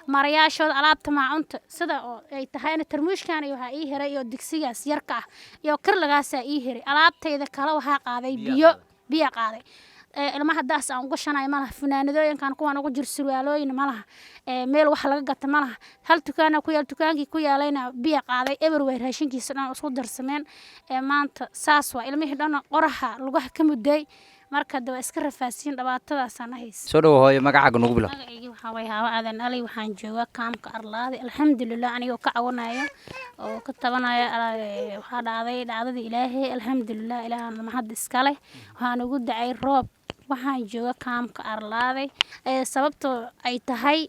marayaashood alaabta maacunta sida oo ay tahayna tarmuushkan iyo waxa ii hiray iyo digsigaas yarka ah iyo kirlagaas ii hiray alaabtayda kala waxa qaaday biyo qaaday ilmaha daas aan uga shanay malaha funaanadooyinkan kuwan ugu jir surwaalooyin malaha meel wax laga gato malaha hal dukaan ku yaal dukaankii ku yaalayna biyo qaaday everywhere raashinkiisa dhan isku darsameen maanta saas waa ilmihii dhan qoraxa lugaha ka muday marka daba iska rafaasiin dhibaatadaas aan haysto soo dhaw hooyo magacaaga nagu bilow magacayga waxa way hawa aadan ali waxaan joogaa kaamka arlaadi alxamdulillah anigoo ka cawanaya oo ka tabanaya waxa dhacdadii ilaahay alxamdulillah ilaahan mahad iska leh waxaan ugu dacay roob waxaan joogaa kaamka arlaadi sababtoo ay tahay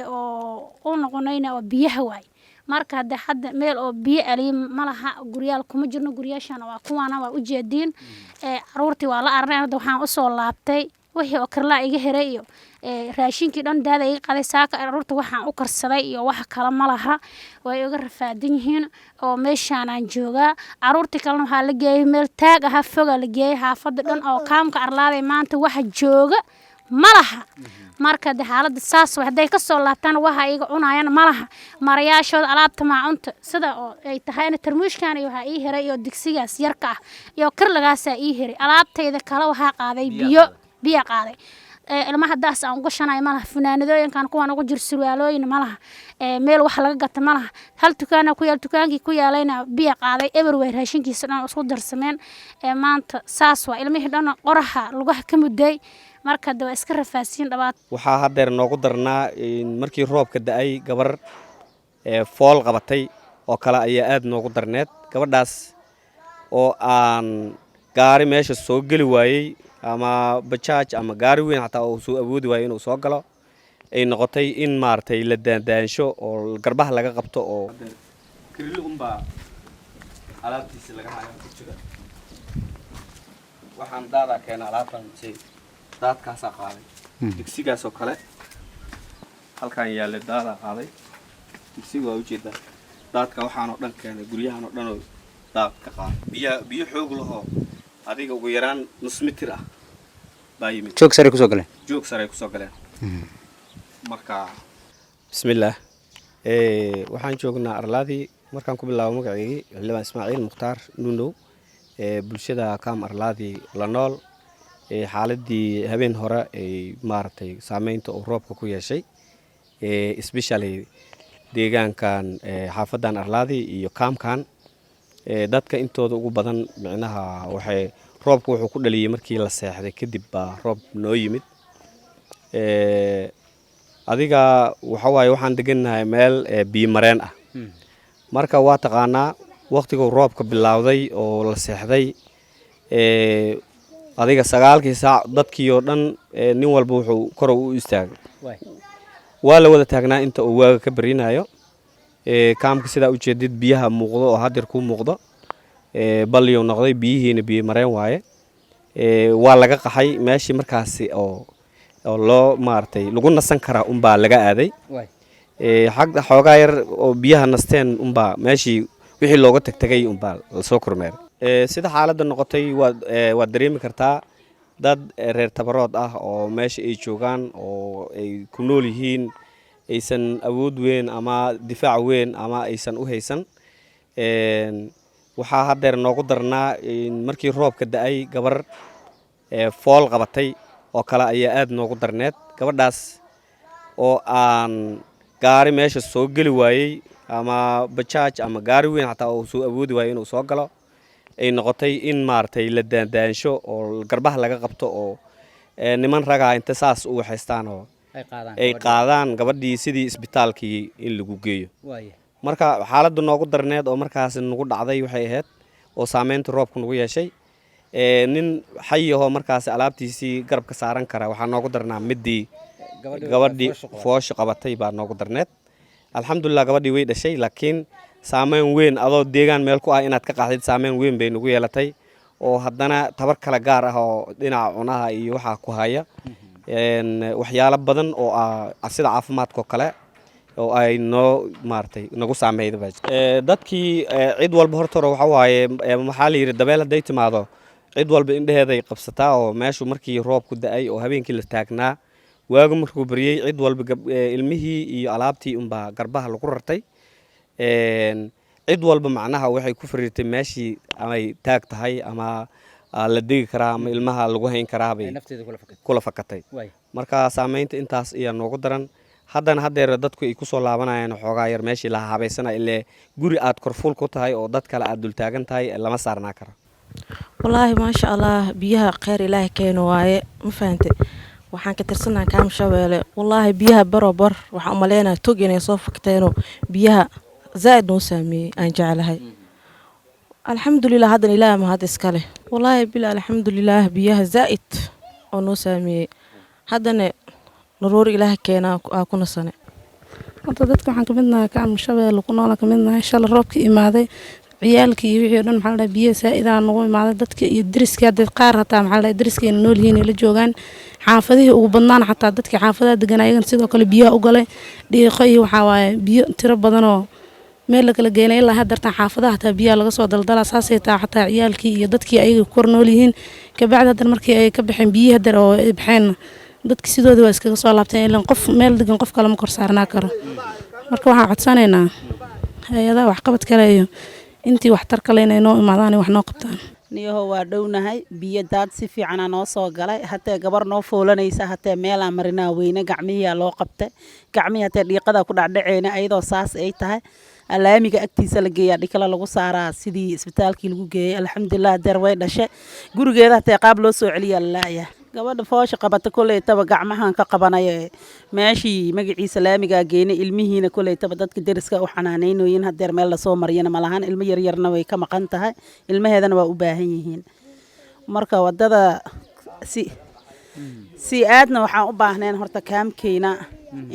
oo u noqonayna oo biyaha waay marka hadda meel oo biyo ali malaha guriyaal kuma jirno guriyaashana waa kuwana waa u jeedin caruurtii waa la arnay waxaan u soo laabtay wixii oo kirla iga hiray iyo raashinkii dhan daada iga qaday saaka caruurta waxaan u karsaday iyo wax kala malaha way uga rafaadan yihiin oo meeshaan aan joogaa caruurtii kalena waxa la geeyay meel taag ah foga la geeyay xaafada dhan oo kaamka arlaaday maanta waxa jooga malaha marka xaaladda saas waxday ka soo laabtaan waxa iga cunayaan malaha marayaashood alaabta maacunta sida oo ay tahayna tarmuushkan iyo waxa ii hiray iyo digsigaas yarka ah iyo kirlagaas ii hiray alaabtayda kala waxa qaaday biyo qaaday ilmaha daas aan uga shanay malaha funaanadooyinkan kuwan ugu jir surwaalooyin malaha meel wax laga gato malaha hal dukaan ku yaal dukaankii ku yaalayna biyo qaaday everywhere raashinkiisa dhan isku darsameen maanta saas waa ilmihii dhan qoraxa lugaha ka muday marka daba iska rafaasiin dhibaat waxaa hadeer noogu darnaa markii roobka da'ay gabar fool qabatay oo kale ayaa aad noogu darneed gabadhaas oo aan gaari meesha soo geli waayey ama bajaaj ama gaari weyn xataa uu soo awoodi waayey inuu soo galo ay noqotay in maartay la daandaansho oo garbaha laga qabto oo kirli unbaa alaabtiisa laga hayo ku jira waxaan daadaa keena alaabtan daadkaasaa qaaday digsigaasoo kale halkaan yaallay daadaa qaaday digsiga waa ujeedaa daadka waxaanoo dhan keenay guryahanoo dhanoo daad ka qaaday biyo xoog lahoo adiga ugu yaraan nus mitir ah baa yimid joog sare kusoo galeen marka bismillaah waxaan joognaa arlaadii markaan ku bilaabo magaceygii xildhibaan ismaaciil mukhtaar nuunow bulshada kaam arlaadii la nool xaaladii habeen hore ay maaragtay saameynta uu roobka ku yeeshay especially deegaankan xaafadan arlaadi iyo kaamkan dadka intooda ugu badan micnaha roobka wuxuu ku dhaliyay markii la seexday kadib baa roob noo yimid adiga waxa waaye waxaan degannahay meel biyo mareen ah marka waa taqaanaa waqtiguu roobka bilowday oo la seexday adiga 9 saac dadkii oo dhan nin walba wuxuu kor u istaagay waa la wada taagnaa inta uu waaga ka barinayo kaamka sida u jeedid biyaha muuqdo oo hadir ku muuqdo baliyo noqday biyihiina biyo mareen waaye waa laga qaxay meeshii markaasi oo loo maartay lagu nasan karaa unbaa laga aaday xagga xoogaa yar oo biyaha nasteen unbaa meeshii wixii looga tagtagay unbaa la soo kormeeray sida xaaladda noqotay waa dareemi kartaa dad reer tabarood ah oo meesha ay joogaan oo ay ku nool yihiin aysan awood weyn ama difaac weyn ama aysan u haysan waxaa hadeer noogu darnaa markii roobka da'ay gabar fool qabatay oo kale ayaa aad noogu darneed gabadhaas oo aan gaari meesha soo geli waayey ama bajaaj ama gaari weyn xataa uu soo awoodi waayey inuu soo galo ay noqotay in maartay la daandaansho oo garbaha laga qabto oo niman ragaa inta saas u waxaystaan oo ay qaadaan gabadhii sidii isbitaalkii in lagu geeyo marka xaaladdu noogu darneed oo markaas nagu dhacday waxay ahayd oo saameynta roobka nagu yeeshay nin xayahoo markaas alaabtiisii garabka saaran kara waxaa noogu darnaa midii gabadhii foosha qabatay baa noogu darneed alxamdulilah gabadhii way dhashay laakiin saameyn weyn adoo deegaan meel ku ah inaad ka qaxdid saameyn weyn bay nagu yeelatay oo haddana tabar kale gaar ah oo dhinaca cunaha iyo waxaa ku haya waxyaalo badan oo sida caafimaadkoo kale oo ay noo maartay nagu saameeyda dadkii cid walba hortore waxa waaye maxaa la yidhi dabeel hadday timaado cid walba indheheeday qabsataa oo meeshu markii roobku da'ay oo habeenkii la taagnaa waagu markuu baryey cid walba ilmihii iyo alaabtii unbaa garbaha lagu rartay cid walba macnaha waxay ku fariirtay meeshii amay taag tahay ama la degi karaa ama ilmaha lagu hayn karaa bay kula fakatay marka saamaynta intaas ayaa noogu daran haddana haddeer dadku ay ku soo laabanayaan xoogaa yar meeshii la habaysana ilaa guri aad korfuul ku tahay oo dad kale aad dul taagan tahay lama saarnaa karo wallaahi maasha allah biyaha kheyr ilaahay keeno waaye ma fahantay waxaan ka tirsanaa kaam shabeelle wallaahi biyaha barobar waxaan u maleynayaa tog inay soo fakteeno biyaha zaa'id noo saameeyey aan jeclahay alxamdulilah haddana ilaahay mahad iska leh wallaahi bil alxamdulilah biyaha zaa'id oo noo saameeyey haddana naruur ilaahay keenaa aa ku nasane horta dadka waxaan ka midnahay kaam shabeelle ku noola ka midnahay shalay roobka imaaday ciyaalkii iyo wixii dhan maxaa la biyaha saa'idaa nagu imaaday dadka iyo deriska dad qaar hataa maxaa la deriskeena nool yihiin la joogaan xaafadihii ugu badnaan xataa dadkii xaafadaha degan ayagan sidoo kale biyaha u galay dhiiqo iyo waxaa waaye biyo tiro badan oo meel la kala geynay ilaa haddartan xaafadaha hataa biyaha laga soo daldalaa saasay taa xataa ciyaalkii iyo dadkii ayaga kor nool yihiin kabacdi haddana markii ay ka baxeen biyihii haddar oo ay baxeen dadki sidooda waa iskaga soo laabteen ilaan qof meel degan qof kale ma kor saarnaa karo marka waxaan codsanaynaa hay-adaha waxqabad kale iyo intii waxtar kale inay noo imaadaan wax noo qabtaan niyaho waa dhownahay biyo daad si fiicanaa noo soo galay hatee gabar noo foolanaysa hatee meelaa marinaa weyne gacmihiyaa loo qabtay gacmihii hatee dhiiqadaa ku dhacdhaceyna ayadoo saas ay tahay alaamiga agtiisa la geeyaa dhikala lagu saaraa sidii isbitaalkii lagu geeyay alxamdulilah deer way dhashay gurigeeda hatee qaab loo soo celiyaa lalaaya gabadha foosha qabata koleytaba gacmahan ka qabanaya meeshii magaciisa laamigaa geynay ilmihiina koleytaba dadka deriska u xanaanaynoyin hadeer meel lasoo mariyana malahan ilmo yaryarna way ka maqan tahay ilmaheedana waa u baahan yihiin marka wadada si aadna waxaan u baahneen horta kaamkeyna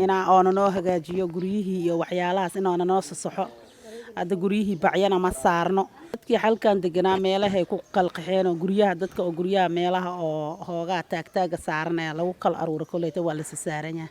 inaa oona noo hagaajiyo guryihii iyo waxyaalahaas inoona noo sasaxo hadda guryihii bacyana ma saarno dadkii halkan deganaa meelahay ku qalqaxeen oo guryaha dadka oo guryaha meelaha oo hoogaa taagtaaga saaranaya lagu kala aruura koleyta waa la sasaaranyaa